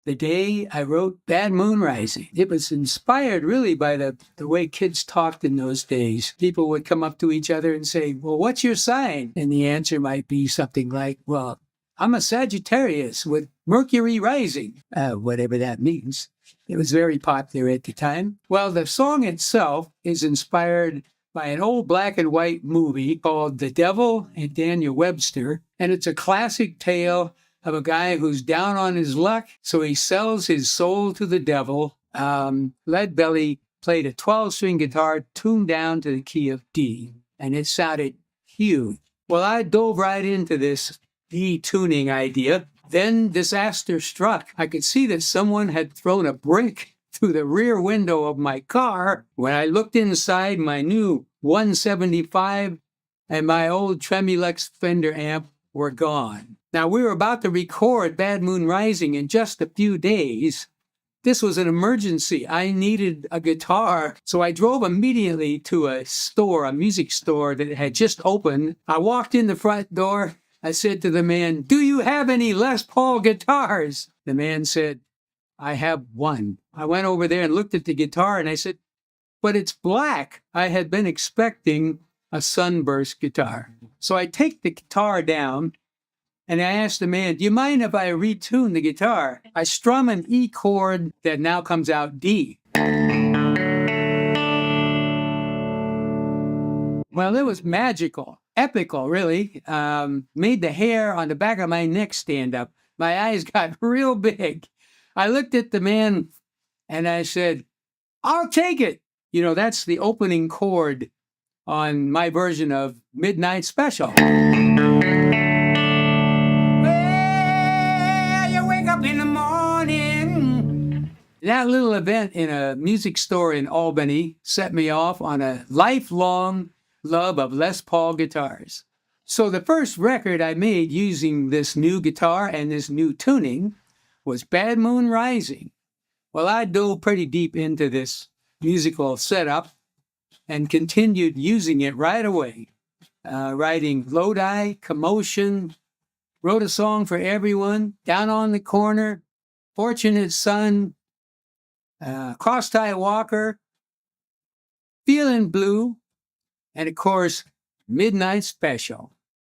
the day I wrote Bad Moon Rising. It was inspired really by the way kids talked in those days. People would come up to each other and say, well, what's your sign? And the answer might be something like, well, I'm a Sagittarius with Mercury rising, whatever that means. It was very popular at the time. Well, the song itself is inspired by an old black and white movie called The Devil and Daniel Webster, and it's a classic tale of a guy who's down on his luck, so he sells his soul to the devil. Leadbelly played a 12-string guitar tuned down to the key of D, and it sounded huge. Well, I dove right into this D tuning idea. Then disaster struck. I could see that someone had thrown a brick through the rear window of my car. When I looked inside, my new 175 and my old Tremulux Fender amp were gone. Now, we were about to record Bad Moon Rising in just a few days. This was an emergency. I needed a guitar, so I drove immediately to a store, a music store that had just opened. I walked in the front door. I said to the man, "Do you have any Les Paul guitars?" The man said, "I have one." I went over there and looked at the guitar, and I said, "But it's black." I had been expecting a sunburst guitar. So I take the guitar down, and I asked the man, "Do you mind if I retune the guitar?" I strum an E chord that now comes out D. Well, it was magical, epical, really. Made the hair on the back of my neck stand up. My eyes got real big. I looked at the man and I said, "I'll take it." You know, that's the opening chord on my version of Midnight Special. Well, you wake up in the morning. That little event in a music store in Albany set me off on a lifelong love of Les Paul guitars. So the first record I made using this new guitar and this new tuning was Bad Moon Rising. Well, I dove pretty deep into this musical setup and continued using it right away, writing Lodi, Commotion, wrote a song for everyone, Down on the Corner, Fortunate Son, Cross-Tie Walker, Feeling Blue, and of course, Midnight Special.